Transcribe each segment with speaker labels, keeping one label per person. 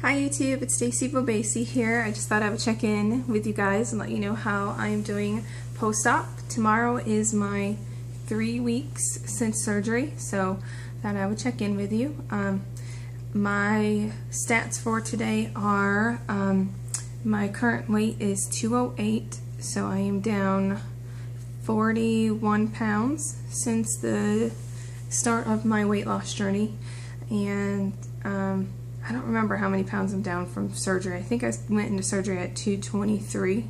Speaker 1: Hi YouTube, it's Stacy Bobasi here. I just thought I would check in with you guys and let you know how I am doing post-op. Tomorrow is my 3 weeks since surgery, so thought I would check in with you. My stats for today are my current weight is 208, so I am down 41 pounds since the start of my weight loss journey, and I don't remember how many pounds I'm down from surgery. I think I went into surgery at 223,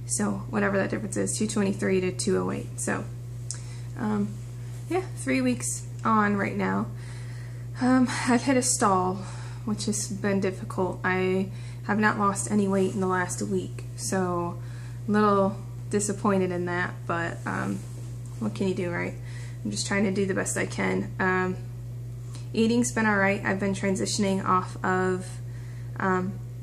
Speaker 1: so whatever that difference is, 223 to 208. So yeah, 3 weeks on right now. I've hit a stall, which has been difficult. I have not lost any weight in the last week, so a little disappointed in that, but what can you do, right? I'm just trying to do the best I can. Eating's been alright. I've been transitioning off of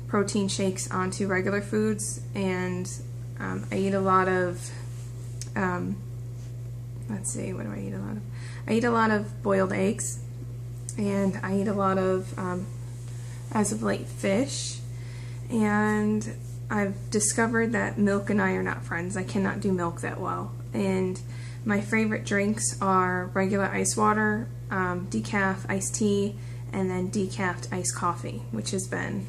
Speaker 1: protein shakes onto regular foods, and I eat a lot of, let's see, what do I eat a lot of? I eat a lot of boiled eggs, and I eat a lot of, as of late, fish, and I've discovered that milk and I are not friends. I cannot do milk that well, and my favorite drinks are regular ice water, decaf iced tea, and then decaf iced coffee, which has been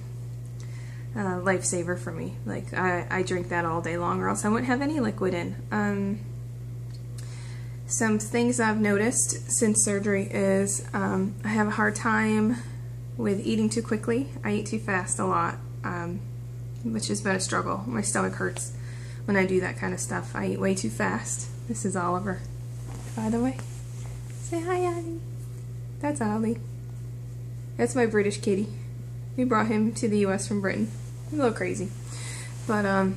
Speaker 1: a lifesaver for me. Like, I drink that all day long, or else I wouldn't have any liquid in. Some things I've noticed since surgery is I have a hard time with eating too quickly. I eat too fast a lot, which has been a struggle. My stomach hurts when I do that kind of stuff. I eat way too fast. This is Oliver, by the way. Say hi, Ollie. That's Ollie. That's my British kitty. We brought him to the US from Britain. A little crazy. But, as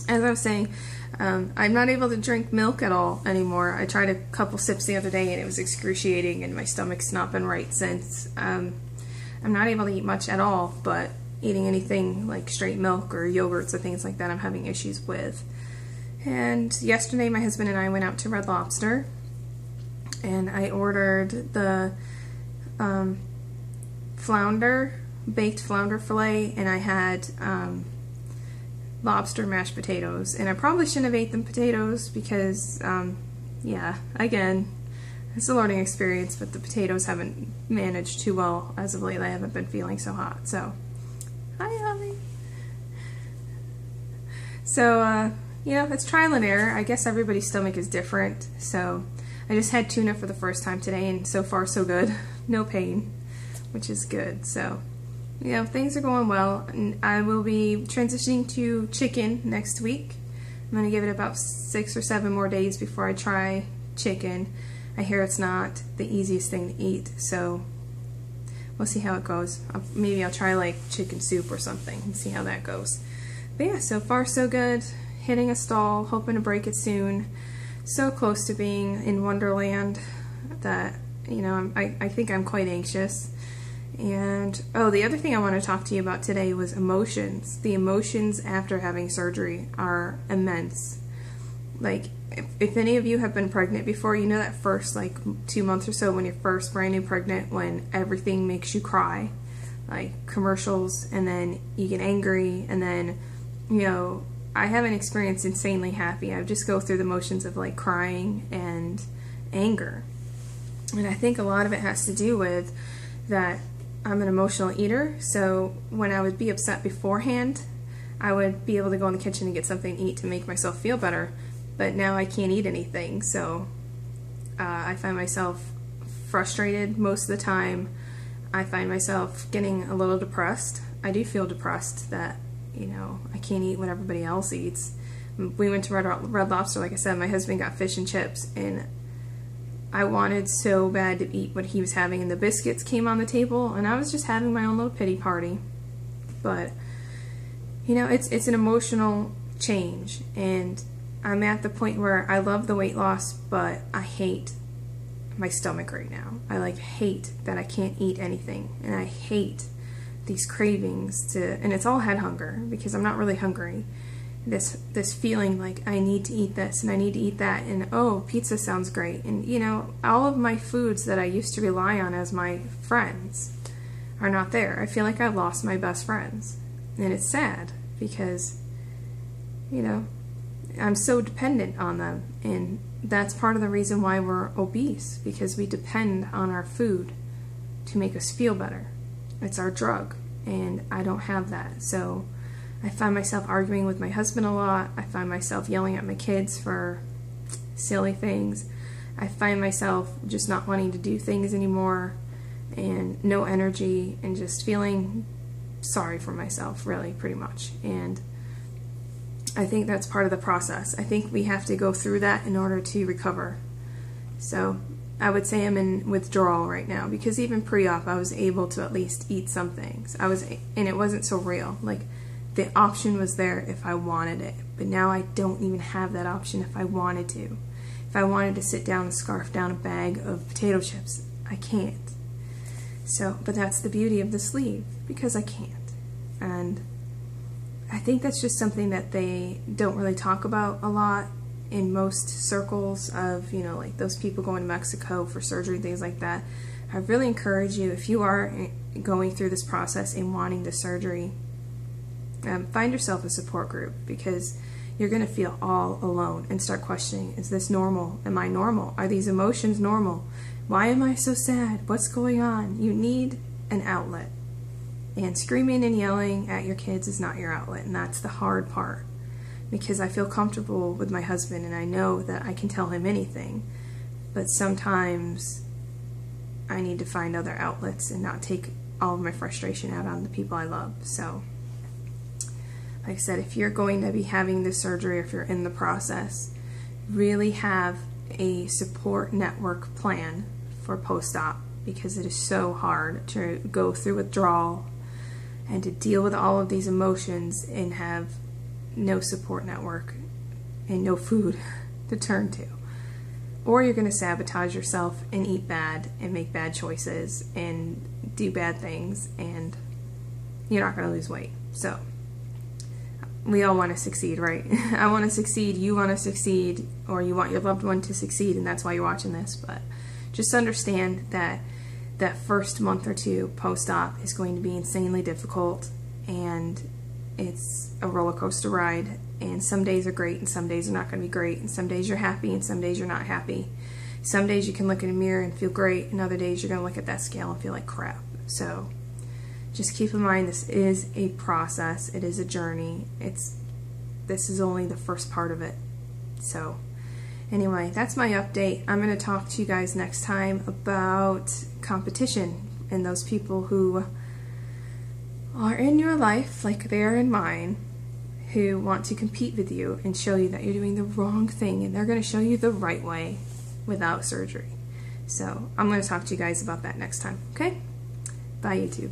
Speaker 1: I was saying, I'm not able to drink milk at all anymore. I tried a couple sips the other day and it was excruciating, and my stomach's not been right since. I'm not able to eat much at all, but eating anything like straight milk or yogurts or things like that I'm having issues with. And yesterday my husband and I went out to Red Lobster, and I ordered the baked flounder fillet, and I had lobster mashed potatoes. And I probably shouldn't have ate the potatoes because, yeah, again, it's a learning experience, but the potatoes haven't managed too well as of late. I haven't been feeling so hot, so hi, Ollie. So, you know, it's trial and error. I guess everybody's stomach is different, so I just had tuna for the first time today, and so far so good. No pain, which is good. So, you know, things are going well, and I will be transitioning to chicken next week. I'm going to give it about 6 or 7 more days before I try chicken. I hear it's not the easiest thing to eat, so we'll see how it goes. Maybe I'll try like chicken soup or something and see how that goes. But yeah, so far so good. Hitting a stall, hoping to break it soon. So close to being in Wonderland that, you know, I think I'm quite anxious. And, oh, the other thing I want to talk to you about today was emotions. The emotions after having surgery are immense. Like, if any of you have been pregnant before, you know that first, like, 2 months or so when you're first brand new pregnant, when everything makes you cry. Like, commercials, and then you get angry, and then, you know, I haven't experienced insanely happy. I just go through the motions of like crying and anger. And I think a lot of it has to do with that I'm an emotional eater, so when I would be upset beforehand, I would be able to go in the kitchen and get something to eat to make myself feel better. But now I can't eat anything, so I find myself frustrated most of the time. I find myself getting a little depressed. I do feel depressed that, you know, I can't eat what everybody else eats. We went to Red Lobster, like I said. My husband got fish and chips, and I wanted so bad to eat what he was having, and the biscuits came on the table, and I was just having my own little pity party. But, you know, it's an emotional change, and I'm at the point where I love the weight loss, but I hate my stomach right now. I like hate that I can't eat anything, and I hate these cravings to, and it's all head hunger because I'm not really hungry. This feeling like I need to eat this and I need to eat that, and oh, pizza sounds great, and you know, all of my foods that I used to rely on as my friends are not there. I feel like I lost my best friends. And it's sad because, you know, I'm so dependent on them. And that's part of the reason why we're obese, because we depend on our food to make us feel better. It's our drug, and I don't have that. So I find myself arguing with my husband a lot. I find myself yelling at my kids for silly things. I find myself just not wanting to do things anymore, and no energy, and just feeling sorry for myself, really, pretty much. And I think that's part of the process. I think we have to go through that in order to recover. So I would say I'm in withdrawal right now, because even pre-op I was able to at least eat some things. And it wasn't so real. Like, the option was there if I wanted it, but now I don't even have that option if I wanted to. If I wanted to sit down and scarf down a bag of potato chips, I can't. So, but that's the beauty of the sleeve, because I can't. And I think that's just something that they don't really talk about a lot in most circles of, you know, like those people going to Mexico for surgery, things like that. I really encourage you, if you are going through this process and wanting the surgery, find yourself a support group, because you're going to feel all alone and start questioning, is this normal? Am I normal? Are these emotions normal? Why am I so sad? What's going on? You need an outlet. And screaming and yelling at your kids is not your outlet, and that's the hard part. Because I feel comfortable with my husband, and I know that I can tell him anything. But sometimes I need to find other outlets and not take all of my frustration out on the people I love. So, like I said, if you're going to be having this surgery, or if you're in the process, really have a support network plan for post-op, because it is so hard to go through withdrawal and to deal with all of these emotions and have no support network and no food to turn to. Or you're going to sabotage yourself and eat bad and make bad choices and do bad things, and you're not going to lose weight. So we all want to succeed, right? I want to succeed, you want to succeed, or you want your loved one to succeed, and that's why you're watching this. But just understand that that first month or two post-op is going to be insanely difficult, and it's a roller coaster ride, and some days are great and some days are not going to be great, and some days you're happy and some days you're not happy. Some days you can look in a mirror and feel great, and other days you're going to look at that scale and feel like crap. So just keep in mind, this is a process, it is a journey. This is only the first part of it. So anyway, that's my update. I'm going to talk to you guys next time about competition and those people who are in your life, like they are in mine, who want to compete with you and show you that you're doing the wrong thing, and they're going to show you the right way without surgery. So I'm going to talk to you guys about that next time. Okay? Bye, YouTube.